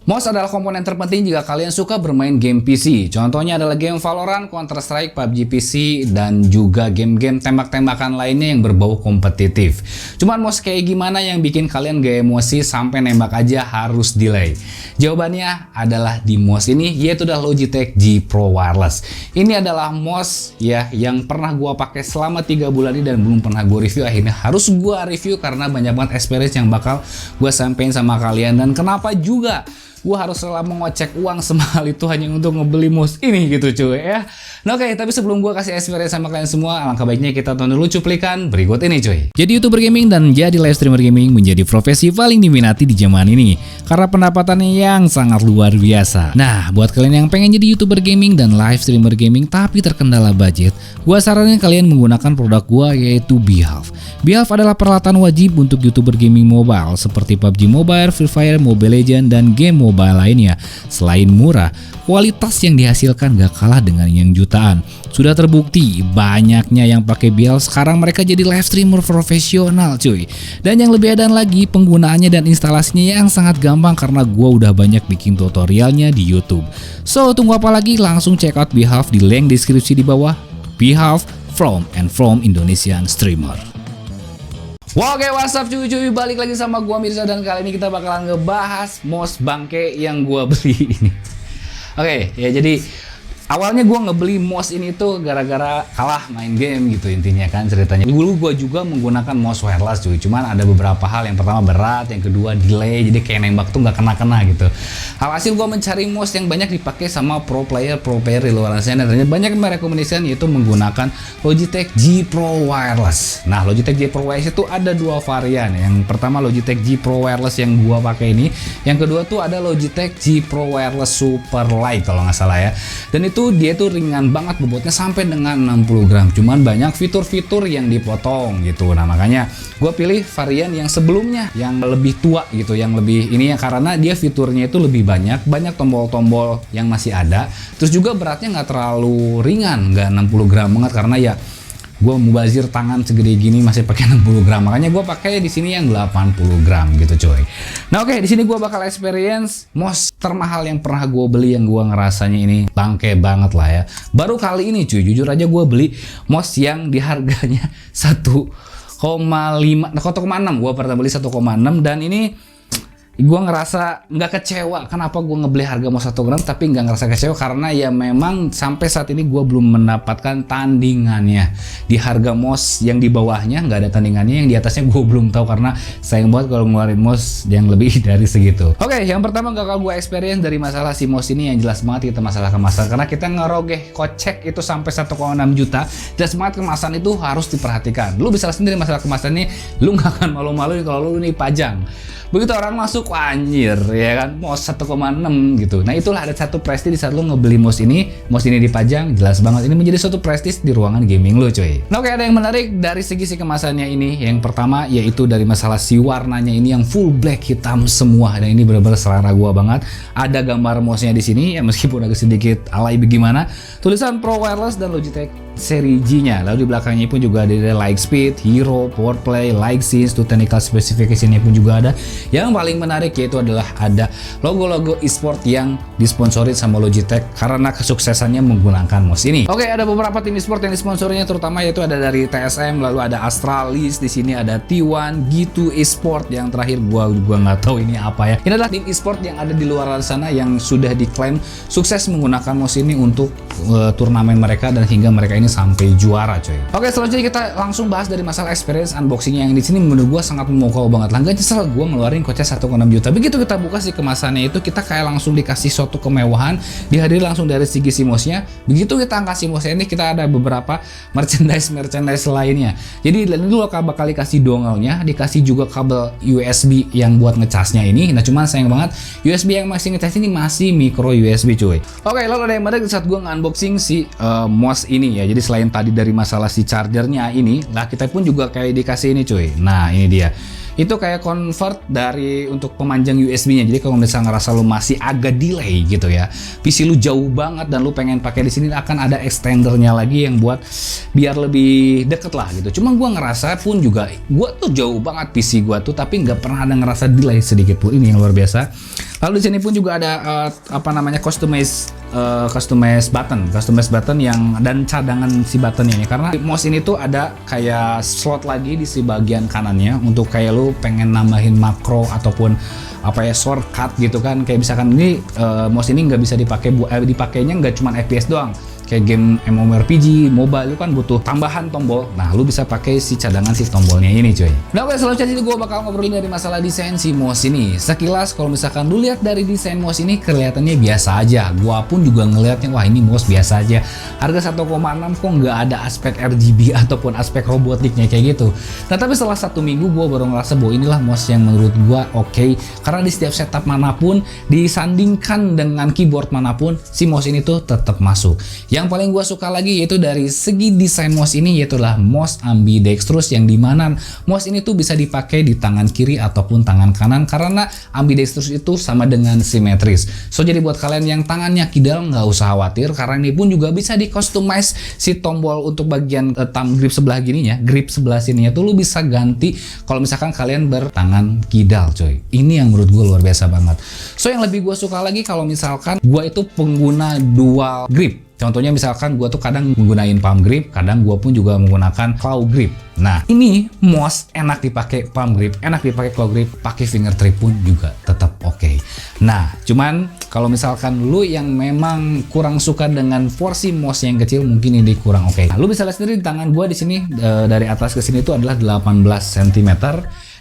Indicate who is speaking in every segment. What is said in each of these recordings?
Speaker 1: Mouse adalah komponen terpenting jika kalian suka bermain game PC. Contohnya adalah game Valorant, Counter-Strike, PUBG PC, dan juga game-game tembak-tembakan lainnya yang berbau kompetitif. Cuman mouse kayak gimana yang bikin kalian gak emosi sampai nembak aja harus delay? Jawabannya adalah di mouse ini, yaitu adalah Logitech G Pro Wireless. Ini adalah mouse ya yang pernah gua pakai selama 3 bulan ini dan belum pernah gua review. Akhirnya harus gua review karena banyak banget experience yang bakal gua sampein sama kalian. Dan kenapa juga gue harus rela mengocek uang semahal itu hanya untuk ngebeli mouse ini gitu cuy ya. Nah oke, tapi sebelum gue kasih experience sama kalian semua, alangkah baiknya kita tonton dulu cuplikan berikut ini cuy. Jadi YouTuber gaming dan jadi live streamer gaming menjadi profesi paling diminati di zaman ini karena pendapatannya yang sangat luar biasa. Nah, buat kalian yang pengen jadi YouTuber gaming dan live streamer gaming tapi terkendala budget, gue saranin kalian menggunakan produk gue yaitu Behalf. Behalf adalah peralatan wajib untuk YouTuber gaming mobile seperti PUBG Mobile, Free Fire, Mobile Legends, dan game mobile lainnya. Selain murah, kualitas yang dihasilkan gak kalah dengan yang jutaan. Sudah terbukti banyaknya yang pakai Behalf sekarang mereka jadi live streamer profesional cuy. Dan yang lebih edan lagi, penggunaannya dan instalasinya yang sangat gampang karena gue udah banyak bikin tutorialnya di YouTube. So tunggu apa lagi, langsung check out Behalf di link deskripsi di bawah. Behalf from Indonesian streamer. Oke, what's up cuy-cuy, balik lagi sama gua Mirza dan kali ini kita bakalan ngebahas mouse bangke yang gua beli ini. Oke, ya jadi awalnya gua ngebeli mouse ini tuh gara-gara kalah main game gitu intinya kan ceritanya. Dulu gua juga menggunakan mouse wireless cuy, cuman ada beberapa hal, yang pertama berat, yang kedua delay, jadi kayak nembak tuh nggak kena-kena gitu. Alhasil gua mencari mouse yang banyak dipakai sama pro player di luar sana, dan ternyata banyak yang merekomendasikan yaitu menggunakan Logitech G Pro Wireless. Nah, Logitech G Pro Wireless itu ada dua varian. Yang pertama Logitech G Pro Wireless yang gua pakai ini, yang kedua tuh ada Logitech G Pro Wireless Super Light kalau nggak salah ya. Dan dia tuh ringan banget bobotnya sampai dengan 60 gram. Cuman banyak fitur-fitur yang dipotong gitu. Nah, makanya gue pilih varian yang sebelumnya yang lebih tua gitu, yang lebih ini ya karena dia fiturnya itu lebih banyak tombol-tombol yang masih ada. Terus juga beratnya nggak terlalu ringan, nggak 60 gram banget karena ya gue mubazir tangan segede gini masih pakai 60 gram, makanya gue pakai di sini yang 80 gram gitu coy. Nah oke, di sini gue bakal experience mouse termahal yang pernah gue beli, yang gue ngerasanya ini bangke banget lah ya. Baru kali ini cuy, jujur aja gue beli mouse yang di harganya 1,6, gue pernah beli 1,6 dan ini gue ngerasa nggak kecewa. Kenapa gue ngebeli harga mouse 1 gram tapi nggak ngerasa kecewa, karena ya memang sampai saat ini gue belum mendapatkan tandingannya. Di harga mouse yang di bawahnya nggak ada tandingannya, yang di atasnya gue belum tahu karena sayang banget kalau ngeluarin mouse yang lebih dari segitu. Oke, yang pertama gak gue experience dari masalah si mouse ini yang jelas banget kita masalah kemasan, karena kita ngerogeh kocek itu sampai 1,6 juta. Jelas banget kemasan itu harus diperhatikan. Lu bisa sendiri masalah kemasan ini, lu nggak akan malu-malu kalau lu ini pajang. Begitu orang masuk, wah anjir ya kan, mouse 1,6 gitu. Nah itulah ada satu prestis di saat lo ngebeli mouse ini dipajang, jelas banget ini menjadi suatu prestis di ruangan gaming lo cuy. Nah oke, ada yang menarik dari segi si kemasannya ini. Yang pertama yaitu dari masalah si warnanya ini yang full black hitam semua, dan ini benar-benar selera gua banget. Ada gambar mouse-nya di sini ya, meskipun agak sedikit alay bagaimana. Tulisan Pro Wireless dan Logitech seri G-nya. Lalu di belakangnya pun juga ada like speed, hero, power play, like scenes, to technical specification-nya pun juga ada. Yang paling menarik yaitu adalah ada logo-logo e-sport yang disponsori sama Logitech karena kesuksesannya menggunakan mouse ini. Oke, ada beberapa tim e-sport yang disponsorinya, terutama yaitu ada dari TSM, lalu ada Astralis, di sini ada T1, G2 Esport, yang terakhir gua nggak tahu ini apa ya. Ini adalah tim e-sport yang ada di luar sana yang sudah diklaim sukses menggunakan mouse ini untuk turnamen mereka dan hingga mereka ini sampai juara coy. Oke, selanjutnya kita langsung bahas dari masalah experience unboxingnya, yang di sini menurut gua sangat memukau banget. Lah nggak nyesel gua ngeluarin kocek 1,6 juta. Begitu kita buka sih kemasannya itu, kita kayak langsung dikasih suatu kemewahan, dihadiri langsung dari segi si mouse-nya. Begitu kita angkat si mouse ini, kita ada beberapa merchandise lainnya. Jadi ini dulu bakal dikasih dongle-nya, dikasih juga kabel USB yang buat ngecasnya ini. Nah cuman sayang banget USB yang masih ngecas ini masih micro USB cuy. Oke, lalu ada yang menarik saat gua nge-unboxing si mouse ini ya. Jadi selain tadi dari masalah si chargernya ini, lah kita pun juga kayak dikasih ini cuy. Nah ini dia. Itu kayak convert dari untuk pemanjang USB-nya. Jadi kalau misalnya ngerasa lu masih agak delay gitu ya, PC lu jauh banget dan lu pengen pakai di sini, akan ada extendernya lagi yang buat biar lebih deket lah gitu. Cuma gua ngerasa pun juga gua tuh jauh banget PC gua tuh, tapi nggak pernah ada ngerasa delay sedikit pun. Ini yang luar biasa. Lalu di sini pun juga ada apa namanya customize button yang dan cadangan si buttonnya ini, karena mouse ini tuh ada kayak slot lagi di si bagian kanannya untuk kayak lu pengen nambahin makro ataupun apa ya shortcut gitu kan. Kayak misalkan ini mouse ini nggak bisa dipakainya nggak cuma FPS doang. Kayak game MMORPG, mobile itu kan butuh tambahan tombol. Nah, lu bisa pakai si cadangan si tombolnya ini, cuy. Nah, oke, selanjutnya ini gue bakal ngobrolin dari masalah desain si mouse ini. Sekilas kalau misalkan lu lihat dari desain mouse ini kelihatannya biasa aja. Gua pun juga ngelihatnya, wah ini mouse biasa aja. Harga 1,6 kok nggak ada aspek RGB ataupun aspek robotiknya kayak gitu. Nah, tapi setelah 1 minggu gue baru ngerasa bahwa inilah mouse yang menurut gua oke. Karena di setiap setup manapun, disandingkan dengan keyboard manapun, si mouse ini tuh tetap masuk. Yang paling gue suka lagi yaitu dari segi desain mouse ini, yaitulah mouse ambidextrous, yang dimana mouse ini tuh bisa dipakai di tangan kiri ataupun tangan kanan, karena ambidextrous itu sama dengan simetris. So jadi buat kalian yang tangannya kidal nggak usah khawatir, karena ini pun juga bisa di customize si tombol untuk bagian thumb grip sebelah gininya, grip sebelah sininya tuh lu bisa ganti kalau misalkan kalian bertangan kidal, coy. Ini yang menurut gue luar biasa banget. So yang lebih gue suka lagi kalau misalkan gue itu pengguna dual grip. Contohnya misalkan gue tuh kadang menggunakan palm grip, kadang gue pun juga menggunakan claw grip. Nah, ini mouse enak dipakai palm grip, enak dipakai claw grip, pakai finger trip pun juga tetap oke. Nah, cuman kalau misalkan lu yang memang kurang suka dengan porsi mouse yang kecil, mungkin ini kurang oke. Nah, lu bisa lihat sendiri di tangan gue di sini dari atas ke sini itu adalah 18 cm.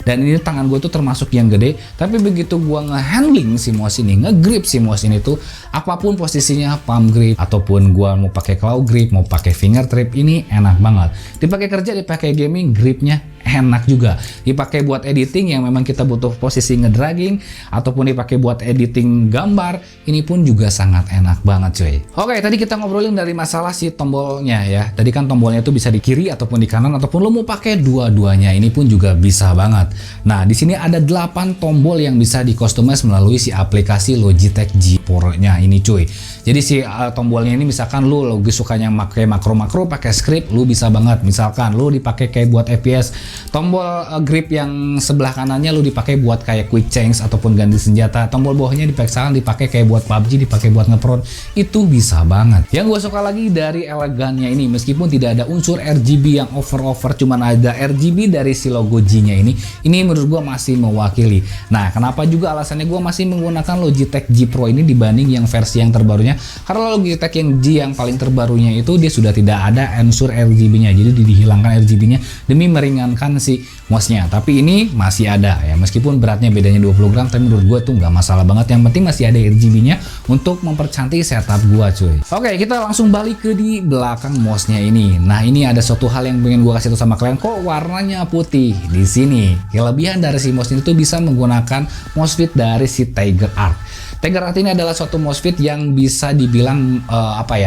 Speaker 1: Dan ini tangan gue tuh termasuk yang gede, tapi begitu gue nge-handling si mouse ini, nge-grip si mouse ini tuh, apapun posisinya, palm grip ataupun gue mau pakai claw grip, mau pakai finger trip, ini enak banget. Dipakai kerja, dipakai gaming, gripnya enak juga. Dipakai buat editing yang memang kita butuh posisi ngedragging, ataupun dipakai buat editing gambar, ini pun juga sangat enak banget, cuy. Oke, tadi kita ngobrolin dari masalah si tombolnya ya. Tadi kan tombolnya itu bisa di kiri ataupun di kanan, ataupun lo mau pakai dua-duanya, ini pun juga bisa banget. Nah, di sini ada 8 tombol yang bisa di-customize melalui si aplikasi Logitech G Pro-nya ini, cuy. Jadi si tombolnya ini misalkan lu lagi sukanya pakai makro-makro, pakai script, lu bisa banget. Misalkan lu dipakai kayak buat FPS, tombol grip yang sebelah kanannya lu dipakai buat kayak quick change ataupun ganti senjata. Tombol bawahnya dipakai kayak buat PUBG, dipakai buat ngeprod. Itu bisa banget. Yang gue suka lagi dari elegannya ini, meskipun tidak ada unsur RGB yang over-over, cuman ada RGB dari si logo G-nya ini menurut gue masih mewakili. Nah, kenapa juga alasannya gue masih menggunakan Logitech G Pro ini dibanding yang versi yang terbarunya? Karena Logitech yang G yang paling terbarunya itu dia sudah tidak ada unsur RGB-nya, jadi dihilangkan RGB-nya demi meringankan si mouse-nya. Tapi ini masih ada ya, meskipun beratnya bedanya 20 gram, tapi menurut gue tuh nggak masalah banget. Yang penting masih ada RGB-nya untuk mempercantik setup gue, cuy. Oke, kita langsung balik ke di belakang mouse-nya ini. Nah, ini ada suatu hal yang pengen gue kasih tahu sama kalian, kok warnanya putih di sini. Kelebihan dari si mouse ini tuh bisa menggunakan mousefit dari si Tiger Arc. Tiger Arc ini adalah suatu mousefit yang bisa dibilang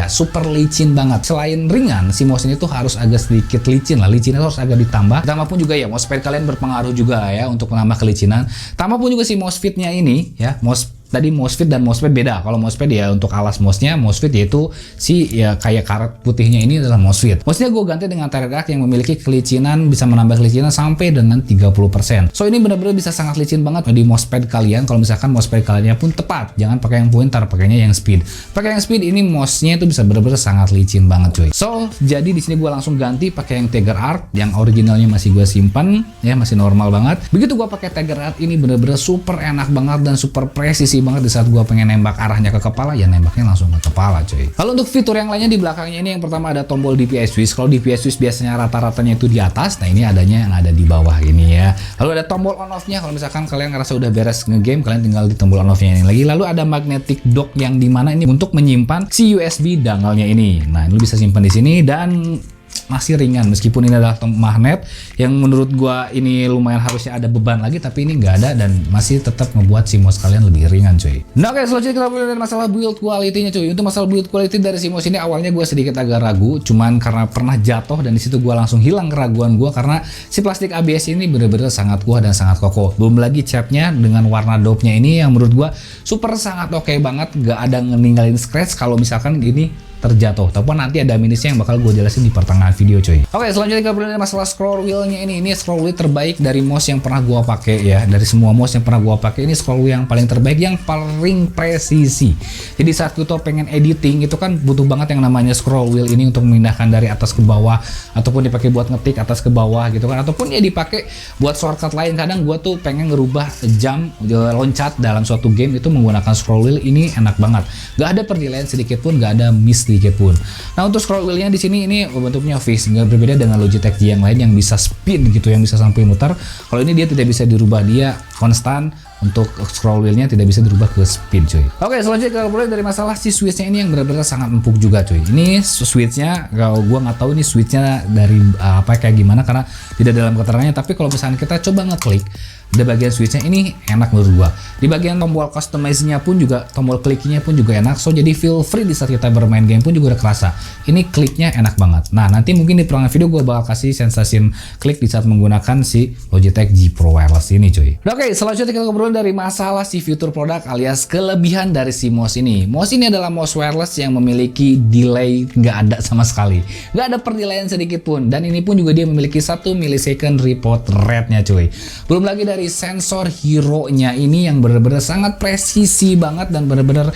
Speaker 1: super licin banget. Selain ringan, si mouse ini tuh harus agak sedikit licin lah. Licinnya harus agak ditambah. Ditambah pun juga ya, mousepad kalian berpengaruh juga ya untuk menambah kelicinan. Tambah pun juga si mousefitnya ini ya, tadi mousefit dan mousepad beda. Kalau mousepad ya untuk alas mouse-nya, mousefit yaitu si ya kayak karet putihnya ini adalah mousefit. Mouse-nya gue ganti dengan Tiger Arc yang memiliki kelicinan, bisa menambah kelicinan sampai dengan 30%. So ini benar-benar bisa sangat licin banget di mousepad kalian. Kalau misalkan mousepad kalian pun tepat, jangan pakai yang pointer, pakainya yang speed. Pakai yang speed ini mouse-nya itu bisa benar-benar sangat licin banget, cuy. So jadi di sini gue langsung ganti pakai yang Tiger Arc, yang originalnya masih gue simpan ya, masih normal banget. Begitu gue pakai Tiger Arc ini benar-benar super enak banget dan super presisi banget. Di saat gua pengen nembak arahnya ke kepala, ya nembaknya langsung ke kepala, cuy. Kalau untuk fitur yang lainnya di belakangnya ini, yang pertama ada tombol DPI switch. Kalau DPI switch biasanya rata-ratanya itu di atas, nah ini adanya yang ada di bawah ini ya. Lalu ada tombol on off-nya, kalau misalkan kalian ngerasa udah beres ngegame, kalian tinggal di tombol on off-nya ini lagi. Lalu ada magnetic dock yang dimana ini untuk menyimpan si USB dangle-nya ini. Nah, ini bisa simpan di sini dan masih ringan, meskipun ini adalah magnet yang menurut gua ini lumayan harusnya ada beban lagi, tapi ini nggak ada dan masih tetap membuat si mouse kalian lebih ringan, cuy. Nah, oke, selanjutnya kita mulai dari masalah build quality-nya, cuy. Untuk masalah build quality dari si mouse ini awalnya gua sedikit agak ragu, cuman karena pernah jatuh dan disitu gua langsung hilang keraguan gua karena si plastik ABS ini bener-bener sangat kuat dan sangat kokoh. Belum lagi catnya dengan warna dope-nya ini yang menurut gua super sangat oke banget, nggak ada ninggalin scratch kalau misalkan ini terjatuh. Ataupun nanti ada minusnya yang bakal gue jelasin di pertengahan video coy. Oke, selanjutnya kita berbicara masalah scroll wheelnya ini scroll wheel terbaik dari mouse yang pernah gue pakai ya. Dari semua mouse yang pernah gue pakai, ini scroll wheel yang paling terbaik, yang paling presisi. Jadi saat kita pengen editing itu kan butuh banget yang namanya scroll wheel ini untuk memindahkan dari atas ke bawah, ataupun dipakai buat ngetik atas ke bawah gitu kan, ataupun ya dipakai buat shortcut lain. Kadang gue tuh pengen ngerubah jam loncat dalam suatu game itu menggunakan scroll wheel, ini enak banget. Gak ada perdilaian sedikit pun, gak ada miss sedikit pun. Nah, untuk scroll wheelnya di sini ini bentuknya fix, nggak berbeda dengan Logitech G yang lain yang bisa spin gitu, yang bisa sampai muter. Kalau ini dia tidak bisa dirubah, dia konstan. Untuk scroll wheelnya tidak bisa dirubah ke spin cuy. Oke, selanjutnya kalau boleh dari masalah si switchnya ini yang benar-benar sangat empuk juga cuy. Ini switchnya, kalau gua nggak tahu ini switchnya dari apa kayak gimana karena tidak dalam keterangannya. Tapi kalau misalnya kita coba ngeklik di bagian switchnya, ini enak menurut gua. Di bagian tombol customize-nya pun juga, tombol kliknya pun juga enak. So jadi feel free di saat kita bermain game pun juga udah kerasa. Ini kliknya enak banget. Nah, nanti mungkin di pertengahan video gua bakal kasih sensasi klik di saat menggunakan si Logitech G Pro Wireless ini cuy. Oke, selanjutnya kita ngobrol dari masalah si fitur produk alias kelebihan dari si mouse ini. Mouse ini adalah mouse wireless yang memiliki delay nggak ada sama sekali, nggak ada perdilaian sedikit pun, dan ini pun juga dia memiliki 1 millisecond report rate-nya cuy. Belum lagi dari sensor hero-nya ini yang benar-benar sangat presisi banget dan benar-benar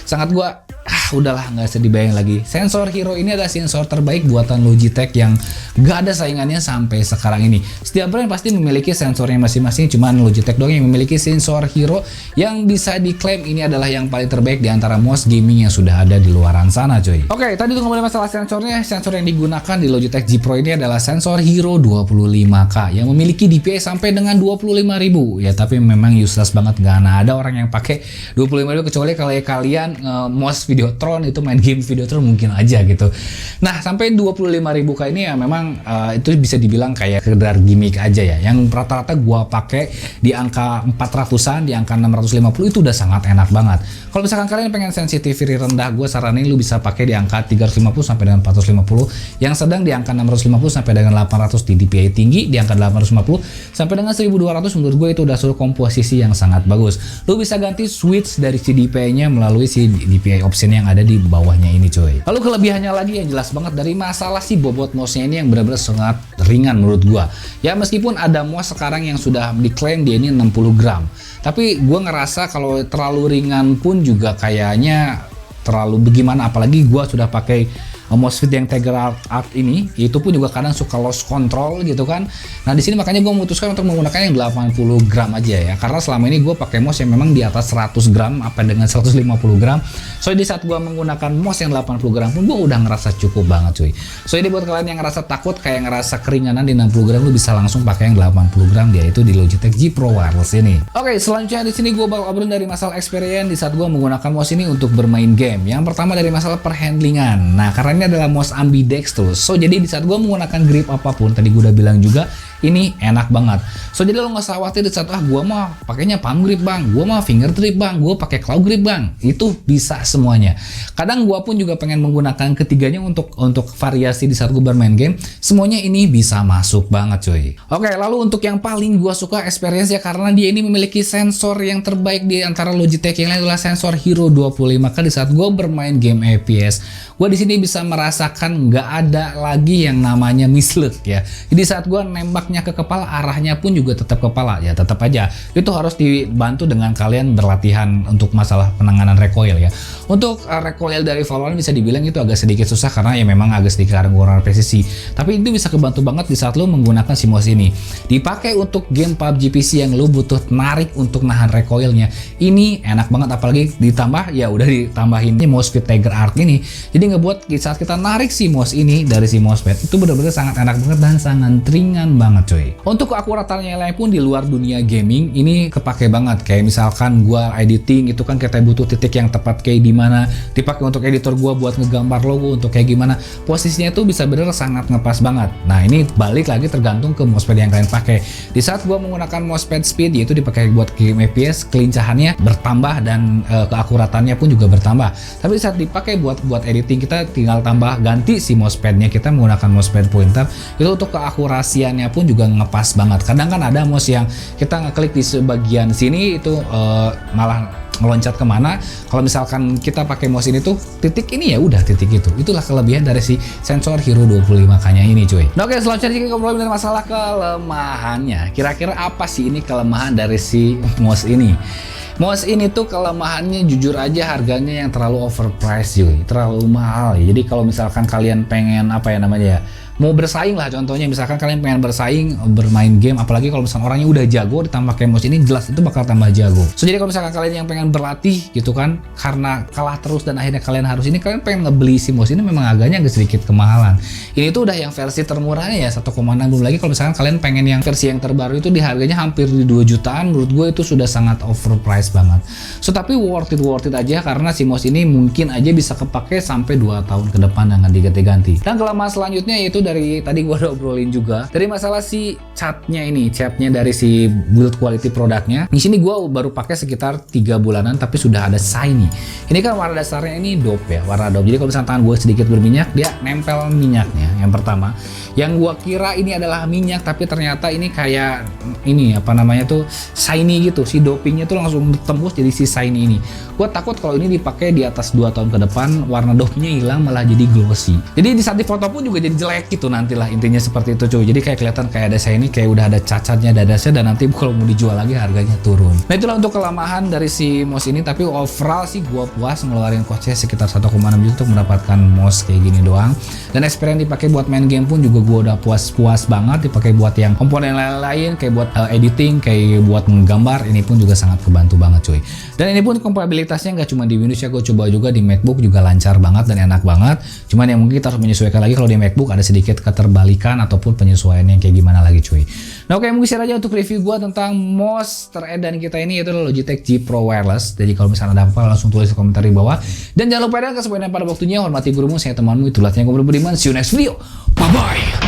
Speaker 1: sangat gua udahlah nggak usah dibayang lagi. Sensor hero ini adalah sensor terbaik buatan Logitech yang nggak ada saingannya sampai sekarang ini. Setiap brand pasti memiliki sensornya masing-masing, cuman Logitech doang yang memiliki sensor hero yang bisa diklaim ini adalah yang paling terbaik di antara mouse gaming yang sudah ada di luaran sana coy. Oke, tadi tuh ngomongin masalah sensornya. Sensor yang digunakan di Logitech G Pro ini adalah sensor Hero 25K yang memiliki DPI sampai dengan 25.000 ya, tapi memang useless banget, nggak ada orang yang pakai 25.000 kecuali kalau kalian mouse Videotron itu main game Videotron mungkin aja gitu. Nah, sampai 25.000K ini ya memang itu bisa dibilang kayak sekedar gimmick aja ya. Yang rata-rata gua pakai di angka 400-an, di angka 650 itu udah sangat enak banget. Kalau misalkan kalian pengen sensitivity rendah, gua saranin lu bisa pakai di angka 350 sampai dengan 450. Yang sedang di angka 650 sampai dengan 800 di DPI tinggi, di angka 850 sampai dengan 1200 menurut gue itu udah suatu komposisi yang sangat bagus. Lu bisa ganti switch dari si DPI-nya melalui si DPI option yang ada di bawahnya ini coy. Lalu kelebihannya lagi yang jelas banget dari masalah si bobot mouse-nya ini yang benar-benar sangat ringan menurut gua. Ya meskipun ada mouse sekarang yang sudah diklaim dia ini 60 gram. Tapi gua ngerasa kalau terlalu ringan pun juga kayaknya terlalu bagaimana, apalagi gua sudah pakai mouse fit yang Tiger Art ini, itu pun juga kadang suka lost control gitu kan. Nah di sini makanya gue memutuskan untuk menggunakan yang 80 gram aja ya, karena selama ini gue pakai mouse yang memang di atas 100 gram apa dengan 150 gram. So di saat gue menggunakan mouse yang 80 gram pun gue udah ngerasa cukup banget cuy. So ini buat kalian yang ngerasa takut kayak ngerasa keringanan di 60 gram, lu bisa langsung pakai yang 80 gram, yaitu di Logitech G Pro Wireless ini. Oke, selanjutnya di sini gue bakal obrolin dari masalah experience di saat gue menggunakan mouse ini untuk bermain game. Yang pertama dari masalah perhandlingan. Nah karena ini adalah mouse ambidextrous, so jadi di saat gue menggunakan grip apapun, tadi gue udah bilang juga ini enak banget. So jadi lo nggak usah khawatir di saat gue mau pakainya palm grip bang, gue mau finger grip bang, gue pakai claw grip bang, itu bisa semuanya. Kadang gue pun juga pengen menggunakan ketiganya untuk variasi di saat gue bermain game. Semuanya ini bisa masuk banget cuy. Oke, lalu untuk yang paling gue suka experience ya, karena dia ini memiliki sensor yang terbaik di antara Logitech yang lain adalah sensor Hero 25K. Di saat gue bermain game FPS, gue di sini bisa merasakan nggak ada lagi yang namanya mislead ya. Jadi saat gue nembaknya ke kepala, arahnya pun juga tetap kepala ya, tetap aja itu harus dibantu dengan kalian berlatihan untuk masalah penanganan recoil ya. Untuk recoil dari Valorant bisa dibilang itu agak sedikit susah karena ya memang agak sedikit kurang presisi, tapi itu bisa kebantu banget di saat lo menggunakan si mouse ini. Dipakai untuk game PUBG PC yang lo butuh narik untuk nahan recoilnya, ini enak banget. Apalagi ditambah ya udah ditambahin mouse fit Tiger Art ini, jadi ngebuat di saat kita narik si mouse ini dari si mousepad itu benar-benar sangat enak banget dan sangat ringan banget coy. Untuk keakuratannya yang lain pun di luar dunia gaming ini kepake banget. Kayak misalkan gua editing itu kan kita butuh titik yang tepat kayak di mana, dipakai untuk editor gua buat ngegambar logo untuk kayak gimana, posisinya itu bisa bener sangat ngepas banget. Nah ini balik lagi tergantung ke mousepad yang kalian pakai. Di saat gua menggunakan mousepad speed, yaitu dipakai buat game FPS, kelincahannya bertambah dan keakuratannya pun juga bertambah. Tapi saat dipakai buat editing, kita tinggal tambah ganti si mousepadnya, kita menggunakan mousepad pointer, itu untuk keakurasiannya pun juga ngepas banget. Kadang kan ada mouse yang kita ngeklik di sebagian sini itu malah meloncat kemana. Kalau misalkan kita pakai mouse ini tuh titik ini ya udah titik itu. Itulah kelebihan dari si sensor Hero 25K-nya ini cuy. Nah, oke, selanjutnya kita ngobrolin masalah kelemahannya. Kira-kira apa sih ini kelemahan dari si mouse ini? Mouse ini tuh kelemahannya jujur aja harganya yang terlalu overpriced cuy, terlalu mahal ya. Jadi kalau misalkan kalian pengen apa ya namanya ya, mau bersaing lah, contohnya misalkan kalian pengen bersaing bermain game, apalagi kalau misalkan orangnya udah jago ditambah pakai mouse ini, jelas itu bakal tambah jago. So jadi kalau misalkan kalian yang pengen berlatih gitu kan, karena kalah terus dan akhirnya kalian harus ini, kalian pengen ngebeli si mouse ini, memang harganya agak sedikit kemahalan. Ini tuh udah yang versi termurahnya ya 1,6, belum lagi kalau misalkan kalian pengen yang versi yang terbaru itu di harganya hampir di 2 jutaan, menurut gue itu sudah sangat overpriced banget. So tapi worth it aja, karena si mouse ini mungkin aja bisa kepake sampai 2 tahun ke depan dengan diganti-ganti. Dan kelemahan selanjutnya yaitu dari tadi gua udah obrolin juga dari masalah si catnya dari si build quality produknya. Di sini gua baru pakai sekitar 3 bulanan tapi sudah ada shiny. Ini kan warna dasarnya ini dope ya, warna dope. Jadi kalau misalnya tangan gua sedikit berminyak, dia nempel minyaknya. Yang pertama, yang gua kira ini adalah minyak tapi ternyata ini kayak ini apa namanya tuh shiny gitu. Si dopingnya tuh langsung tembus jadi si shiny ini. Gua takut kalau ini dipakai di atas 2 tahun ke depan warna dopingnya hilang malah jadi glossy. Jadi di saat difoto pun juga jadi jelek gitu nantilah, intinya seperti itu cuy. Jadi kayak kelihatan kayak ada shiny, kayak udah ada cacatnya dadasnya, dan nanti kalau mau dijual lagi harganya turun. Nah itulah untuk kelemahan dari si mouse ini, tapi overall sih gua puas ngeluarin kocek sekitar 1,6 juta untuk mendapatkan mouse kayak gini doang. Dan experience dipakai buat main game pun juga gua udah puas banget. Dipakai buat yang komponen lain-lain kayak buat editing, kayak buat menggambar, ini pun juga sangat kebantu banget cuy. Dan ini pun kompatibilitasnya nggak cuma di Windows ya, gue coba juga di MacBook juga lancar banget dan enak banget. Cuman yang mungkin kita harus menyesuaikan lagi kalau di MacBook ada sedikit keterbalikan ataupun penyesuaian yang kayak gimana lagi cuy. Nah oke, mungkin share aja untuk review gua tentang mouse teredan kita ini, yaitu Logitech G Pro Wireless. Jadi kalau misalnya ada apa-apa langsung tulis di komentar di bawah. Dan jangan lupa dan kesemuanya pada waktunya, hormati gurumu, saya temanmu, itulah yang gue beriman. See you next video. Bye bye.